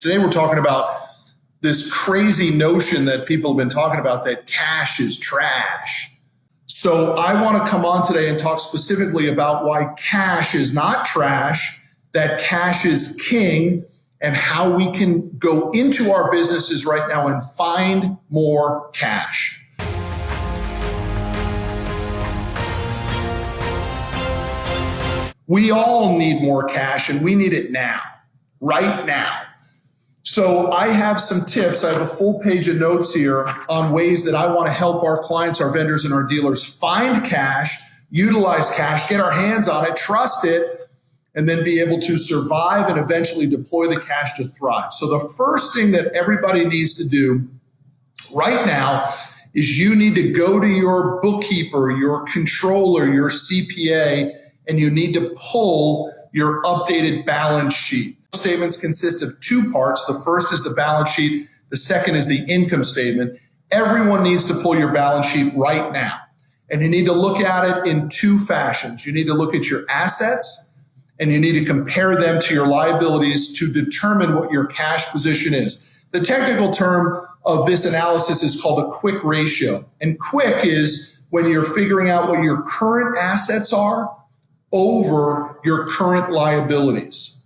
Today we're talking about this crazy notion that people have been talking about that cash is trash. So I want to come on today and talk specifically about why cash is not trash, that cash is king, and how we can go into our businesses right now and find more cash. We all need more cash, and we need it now, right now. So I have some tips. I have a full page of notes here on ways that I want to help our clients, our vendors, and our dealers find cash, utilize cash, get our hands on it, trust it, and then be able to survive and eventually deploy the cash to thrive. So the first thing that everybody needs to do right now is you need to go to your bookkeeper, your controller, your CPA, and you need to pull your updated balance sheet. Statements consist of two parts. The first is the balance sheet. The second is the income statement. Everyone needs to pull your balance sheet right now. And you need to look at it in two fashions. You need to look at your assets and you need to compare them to your liabilities to determine what your cash position is. The technical term of this analysis is called a quick ratio. And quick is when you're figuring out what your current assets are over your current liabilities.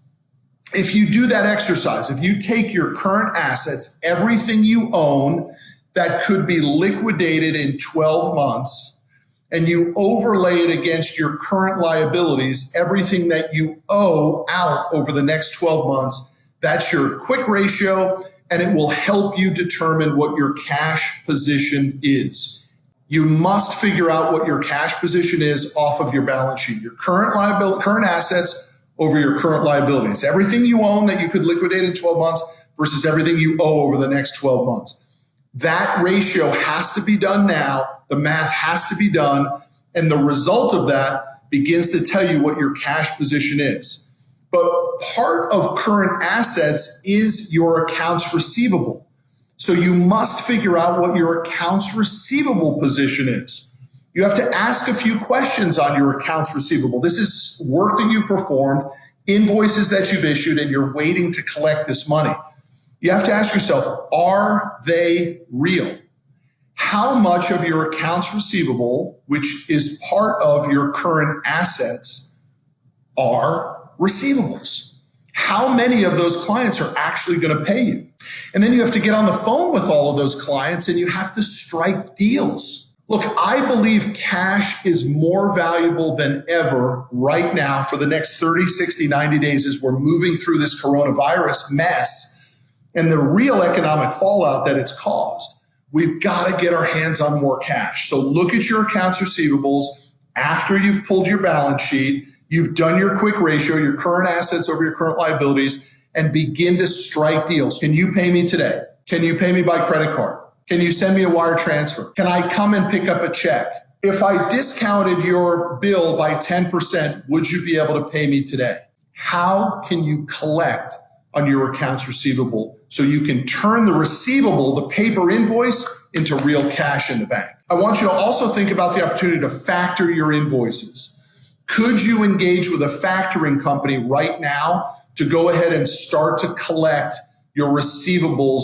If you do that exercise, if you take your current assets, everything you own that could be liquidated in 12 months, and you overlay it against your current liabilities, everything that you owe out over the next 12 months, that's your quick ratio, and it will help you determine what your cash position is. You must figure out what your cash position is off of your balance sheet, your current assets over your current liabilities. Everything you own that you could liquidate in 12 months versus everything you owe over the next 12 months. That ratio has to be done now. The math has to be done. And the result of that begins to tell you what your cash position is. But part of current assets is your accounts receivable. So you must figure out what your accounts receivable position is. You have to ask a few questions on your accounts receivable. This is work that you performed, invoices that you've issued, and you're waiting to collect this money. You have to ask yourself, are they real? How much of your accounts receivable, which is part of your current assets, are receivables? How many of those clients are actually going to pay you? And then you have to get on the phone with all of those clients and you have to strike deals. Look, I believe cash is more valuable than ever right now for the next 30, 60, 90 days as we're moving through this coronavirus mess and the real economic fallout that it's caused. We've got to get our hands on more cash. So look at your accounts receivables after you've pulled your balance sheet, you've done your quick ratio, your current assets over your current liabilities, and begin to strike deals. Can you pay me today? Can you pay me by credit card? Can you send me a wire transfer? Can I come and pick up a check? If I discounted your bill by 10%, would you be able to pay me today? How can you collect on your accounts receivable so you can turn the receivable, the paper invoice, into real cash in the bank? I want you to also think about the opportunity to factor your invoices. Could you engage with a factoring company right now to go ahead and start to collect your receivables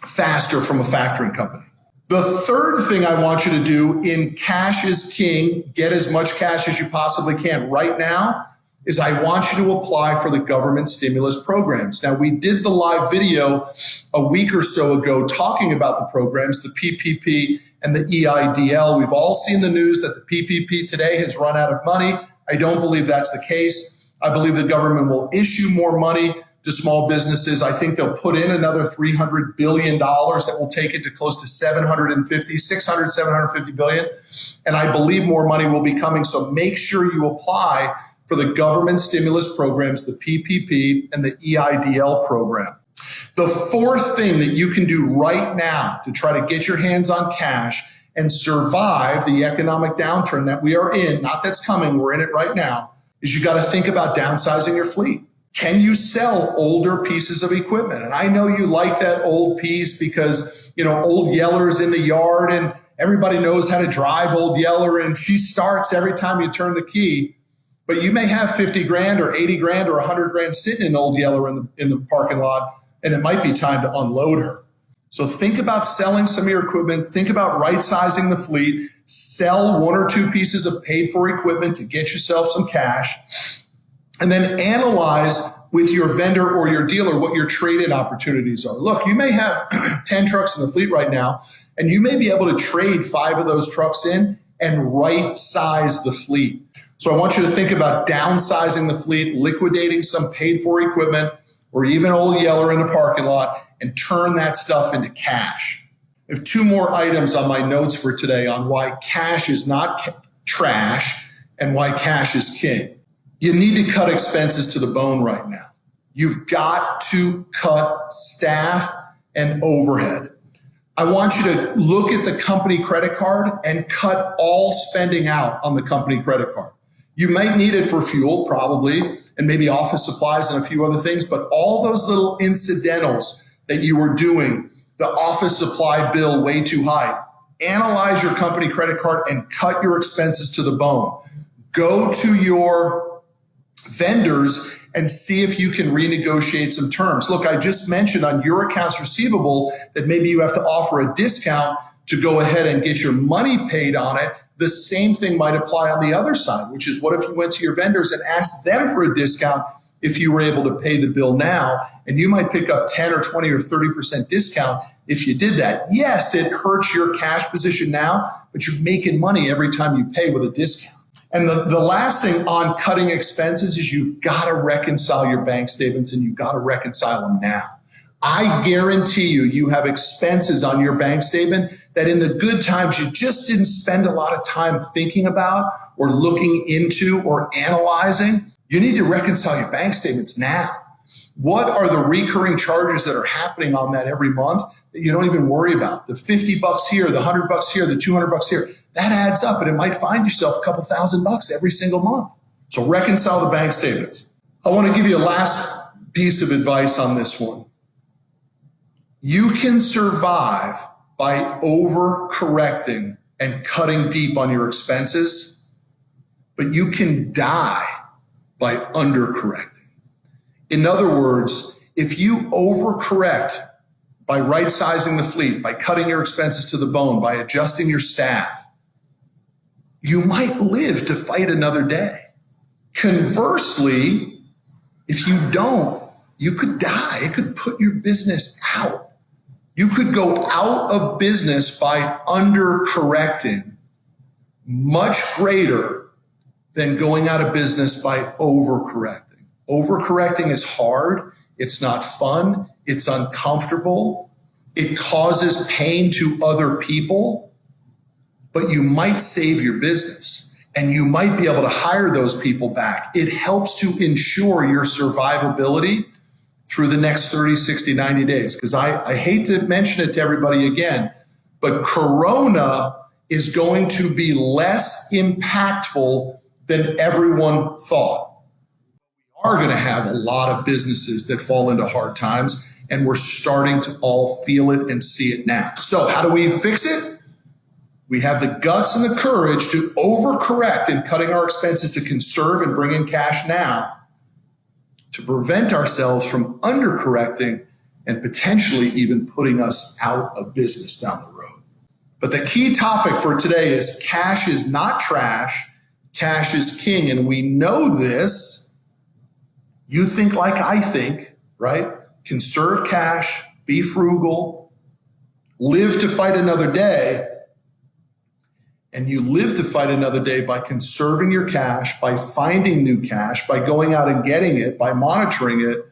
faster from a factoring company? The third thing I want you to do in Cash is King, get as much cash as you possibly can right now, is I want you to apply for the government stimulus programs. Now, we did the live video a week or so ago talking about the programs, the PPP and the EIDL. We've all seen the news that the PPP today has run out of money. I don't believe that's the case. I believe the government will issue more money to small businesses. I think they'll put in another $300 billion that will take it to close to 750 billion. And I believe more money will be coming. So make sure you apply for the government stimulus programs, the PPP and the EIDL program. The fourth thing that you can do right now to try to get your hands on cash and survive the economic downturn that we are in, not that's coming, we're in it right now, is you got to think about downsizing your fleet. Can you sell older pieces of equipment? And I know you like that old piece because, old Yeller's in the yard and everybody knows how to drive old Yeller and she starts every time you turn the key. But you may have 50 grand or 80 grand or 100 grand sitting in old Yeller in the parking lot. and it might be time to unload her. So think about selling some of your equipment. Think about right-sizing the fleet. Sell one or two pieces of paid-for equipment to get yourself some cash. And then analyze with your vendor or your dealer what your trade-in opportunities are. Look, you may have 10 trucks in the fleet right now, and you may be able to trade 5 of those trucks in and right-size the fleet. So I want you to think about downsizing the fleet, liquidating some paid-for equipment, or even old Yeller in the parking lot, and turn that stuff into cash. I have 2 more items on my notes for today on why cash is not trash and why cash is king. You need to cut expenses to the bone right now. You've got to cut staff and overhead. I want you to look at the company credit card and cut all spending out on the company credit card. You might need it for fuel, probably, and maybe office supplies and a few other things, but all those little incidentals that you were doing, the office supply bill way too high, analyze your company credit card and cut your expenses to the bone. Go to your vendors and see if you can renegotiate some terms. Look, I just mentioned on your accounts receivable that maybe you have to offer a discount to go ahead and get your money paid on it. The same thing might apply on the other side, which is what if you went to your vendors and asked them for a discount if you were able to pay the bill now, and you might pick up 10 or 20 or 30% discount if you did that. Yes, it hurts your cash position now, but you're making money every time you pay with a discount. And the last thing on cutting expenses is you've got to reconcile your bank statements, and you've got to reconcile them now. I guarantee you have expenses on your bank statement that in the good times you just didn't spend a lot of time thinking about or looking into or analyzing. You need to reconcile your bank statements now. What are the recurring charges that are happening on that every month that you don't even worry about? The $50 here, the $100 here, the $200 here. That adds up, and it might find yourself a couple $1,000 every single month. So reconcile the bank statements. I want to give you a last piece of advice on this one. You can survive by overcorrecting and cutting deep on your expenses, but you can die by undercorrecting. In other words, if you overcorrect by right-sizing the fleet, by cutting your expenses to the bone, by adjusting your staff, you might live to fight another day. Conversely, if you don't, you could die. It could put your business out. You could go out of business by undercorrecting, much greater than going out of business by overcorrecting. Overcorrecting is hard. It's not fun. It's uncomfortable. It causes pain to other people, but you might save your business and you might be able to hire those people back. It helps to ensure your survivability through the next 30, 60, 90 days. Because I hate to mention it to everybody again, but Corona is going to be less impactful than everyone thought. We are going to have a lot of businesses that fall into hard times, and we're starting to all feel it and see it now. So how do we fix it? We have the guts and the courage to overcorrect in cutting our expenses to conserve and bring in cash now, to prevent ourselves from undercorrecting and potentially even putting us out of business down the road. But the key topic for today is cash is not trash, cash is king. And we know this. You think like I think, right? Conserve cash, be frugal, live to fight another day. And you live to fight another day by conserving your cash, by finding new cash, by going out and getting it, by monitoring it,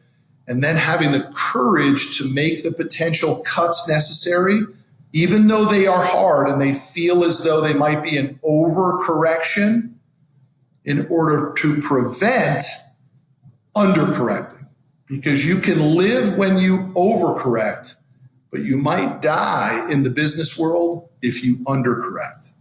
and then having the courage to make the potential cuts necessary, even though they are hard and they feel as though they might be an overcorrection, in order to prevent undercorrecting. Because you can live when you overcorrect, but you might die in the business world if you undercorrect.